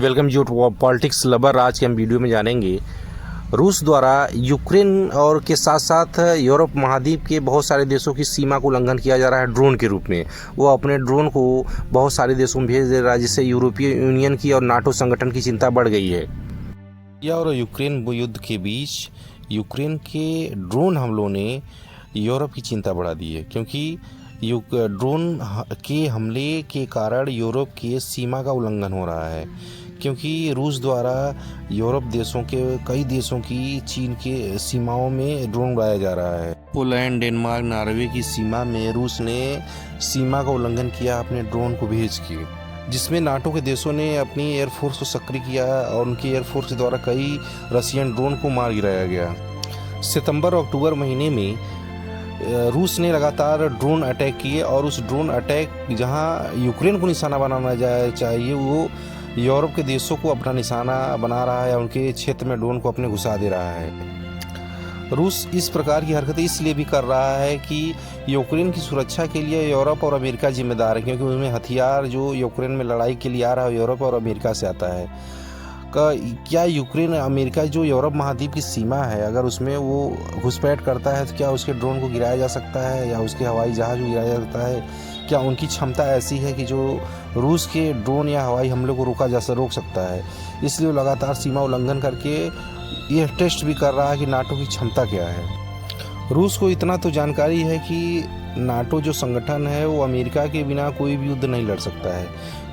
Welcome you to politics lover. आज के हम वीडियो में जानेंगे रूस द्वारा यूक्रेन और के साथ साथ यूरोप महाद्वीप के बहुत सारे देशों की सीमा को उल्लंघन किया जा रहा है ड्रोन के रूप में। वो अपने ड्रोन को बहुत सारे देशों में भेज दे रहा है, जिससे यूरोपीय यूनियन की और नाटो संगठन की चिंता बढ़ गई है। या और यूक्रेन युद्ध के बीच यूक्रेन के ड्रोन हमलों ने यूरोप की चिंता बढ़ा दी है, क्योंकि ड्रोन के हमले के कारण यूरोप के सीमा का उल्लंघन हो रहा है, क्योंकि रूस द्वारा यूरोप देशों के कई देशों की चीन के सीमाओं में ड्रोन उड़ाया जा रहा है। पोलैंड, डेनमार्क, नॉर्वे की सीमा में रूस ने सीमा का उल्लंघन किया अपने ड्रोन को भेज के, जिसमें नाटो के देशों ने अपनी एयरफोर्स को सक्रिय किया और उनकी एयरफोर्स के द्वारा कई रशियन ड्रोन को मार गिराया गया। सितंबर और अक्टूबर महीने में रूस ने लगातार ड्रोन अटैक किए और उस ड्रोन अटैक जहां यूक्रेन को निशाना बनाना चाहिए, वो यूरोप के देशों को अपना निशाना बना रहा है, उनके क्षेत्र में ड्रोन को अपने घुसा दे रहा है। रूस इस प्रकार की हरकतें इसलिए भी कर रहा है कि यूक्रेन की सुरक्षा के लिए यूरोप और अमेरिका जिम्मेदार है, क्योंकि उसमें हथियार जो यूक्रेन में लड़ाई के लिए आ रहा है यूरोप और अमेरिका से आता है। क्या यूक्रेन अमेरिका जो यूरोप महाद्वीप की सीमा है, अगर उसमें वो घुसपैठ करता है तो क्या उसके ड्रोन को गिराया जा सकता है या उसके हवाई जहाज़ को गिराया जा सकता है? क्या उनकी क्षमता ऐसी है कि जो रूस के ड्रोन या हवाई हमले को रोक सकता है? इसलिए वो लगातार सीमा उल्लंघन करके यह टेस्ट भी कर रहा है कि नाटो की क्षमता क्या है। रूस को इतना तो जानकारी है कि नाटो जो संगठन है वो अमेरिका के बिना कोई भी युद्ध नहीं लड़ सकता है,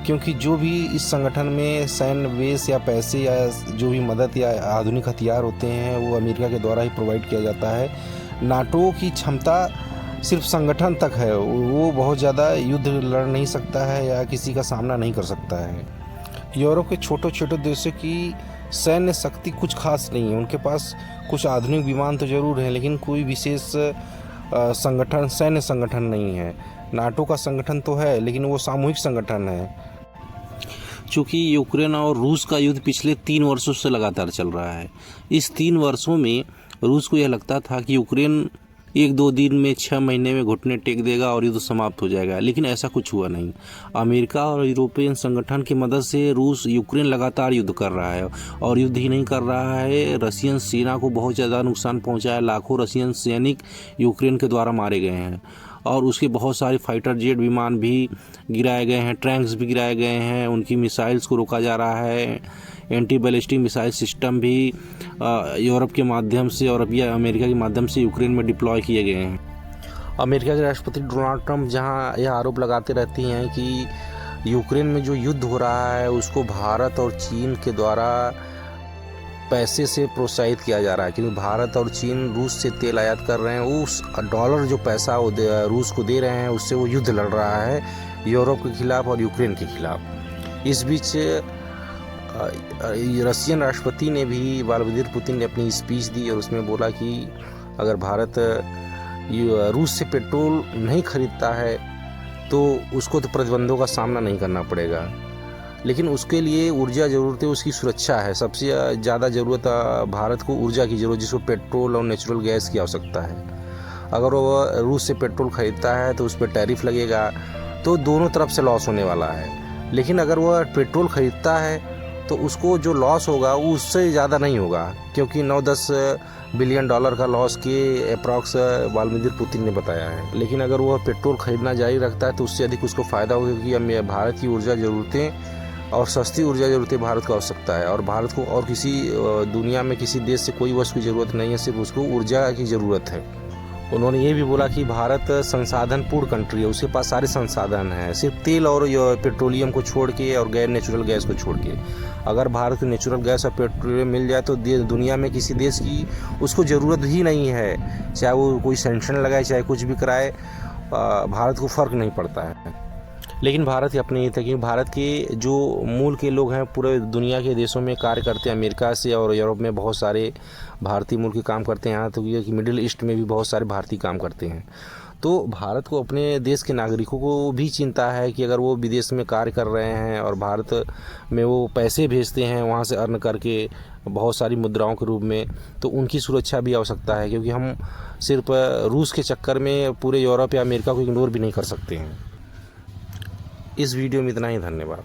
क्योंकि जो भी इस संगठन में सैन्य बेस या पैसे या जो भी मदद या आधुनिक हथियार होते हैं वो अमेरिका के द्वारा ही प्रोवाइड किया जाता है। नाटो की क्षमता सिर्फ संगठन तक है, वो बहुत ज़्यादा युद्ध लड़ नहीं सकता है या किसी का सामना नहीं कर सकता है। यूरोप के छोटे छोटे देशों की सैन्य शक्ति कुछ खास नहीं है, उनके पास कुछ आधुनिक विमान तो ज़रूर हैं, लेकिन कोई विशेष सैन्य संगठन नहीं है। नाटो का संगठन तो है, लेकिन वो सामूहिक संगठन है। चूँकि यूक्रेन और रूस का युद्ध पिछले 3 वर्षों से लगातार चल रहा है, इस 3 वर्षों में रूस को यह लगता था कि यूक्रेन 1-2 दिन में 6 महीने में घुटने टेक देगा और युद्ध समाप्त हो जाएगा, लेकिन ऐसा कुछ हुआ नहीं। अमेरिका और यूरोपियन संगठन की मदद से रूस यूक्रेन लगातार युद्ध कर रहा है, और युद्ध ही नहीं कर रहा है, रशियन सेना को बहुत ज़्यादा नुकसान पहुंचा है। लाखों रशियन सैनिक यूक्रेन के द्वारा मारे गए हैं और उसके बहुत सारे फाइटर जेट विमान भी गिराए गए हैं, टैंक्स भी गिराए गए हैं, उनकी मिसाइल्स को रोका जा रहा है। एंटी बैलिस्टिक मिसाइल सिस्टम भी यूरोप के माध्यम से और अब यह अमेरिका के माध्यम से यूक्रेन में डिप्लॉय किए गए हैं। अमेरिका के राष्ट्रपति डोनाल्ड ट्रंप जहां यह आरोप लगाते रहती हैं कि यूक्रेन में जो युद्ध हो रहा है उसको भारत और चीन के द्वारा पैसे से प्रोत्साहित किया जा रहा है, क्योंकि भारत और चीन रूस से तेल आयात कर रहे हैं, उस डॉलर जो पैसा वो रूस को दे रहे हैं उससे वो युद्ध लड़ रहा है यूरोप के खिलाफ और यूक्रेन के खिलाफ। इस बीच रशियन राष्ट्रपति ने भी व्लादिमीर पुतिन ने अपनी स्पीच दी और उसमें बोला कि अगर भारत रूस से पेट्रोल नहीं खरीदता है तो उसको तो प्रतिबंधों का सामना नहीं करना पड़ेगा, लेकिन उसके लिए ऊर्जा ज़रूरत है, उसकी सुरक्षा है। सबसे ज़्यादा ज़रूरत भारत को ऊर्जा की ज़रूरत, जिसको पेट्रोल और नेचुरल गैस की आवश्यकता है। अगर वो रूस से पेट्रोल खरीदता है तो उस पर टैरिफ लगेगा, तो दोनों तरफ से लॉस होने वाला है। लेकिन अगर वह पेट्रोल खरीदता है तो उसको जो लॉस होगा उससे ज़्यादा नहीं होगा, क्योंकि 9-10 बिलियन डॉलर का लॉस के अप्रॉक्स व्लादिमीर पुतिन ने बताया है। लेकिन अगर वह पेट्रोल खरीदना जारी रखता है तो उससे अधिक उसको फ़ायदा होगा, क्योंकि भारत की ऊर्जा ज़रूरतें और सस्ती ऊर्जा ज़रूरतें भारत को आवश्यकता है, और भारत को और किसी दुनिया में किसी देश से कोई वस्तु की ज़रूरत नहीं है, सिर्फ उसको ऊर्जा की ज़रूरत है। उन्होंने ये भी बोला कि भारत संसाधन पूर्ण कंट्री है, उसके पास सारे संसाधन हैं, सिर्फ तेल और पेट्रोलियम को छोड़ के और नेचुरल गैस को छोड़ के। अगर भारत को नेचुरल गैस और पेट्रोलियम मिल जाए तो दुनिया में किसी देश की उसको ज़रूरत ही नहीं है, चाहे वो कोई सैंक्शन लगाए चाहे कुछ भी कराए, भारत को फ़र्क नहीं पड़ता है। लेकिन भारत अपने हित है, क्योंकि भारत के जो मूल के लोग हैं पूरे दुनिया के देशों में कार्य करते हैं, अमेरिका से और यूरोप में बहुत सारे भारतीय मूल के काम करते हैं, यहाँ तो कि मिडिल ईस्ट में भी बहुत सारे भारतीय काम करते हैं। तो भारत को अपने देश के नागरिकों को भी चिंता है कि अगर वो विदेश में कार्य कर रहे हैं और भारत में वो पैसे भेजते हैं वहाँ से अर्न करके बहुत सारी मुद्राओं के रूप में, तो उनकी सुरक्षा भी आवश्यकता है, क्योंकि हम सिर्फ रूस के चक्कर में पूरे यूरोप या अमेरिका को इग्नोर भी नहीं कर सकते हैं। इस वीडियो में इतना ही, धन्यवाद।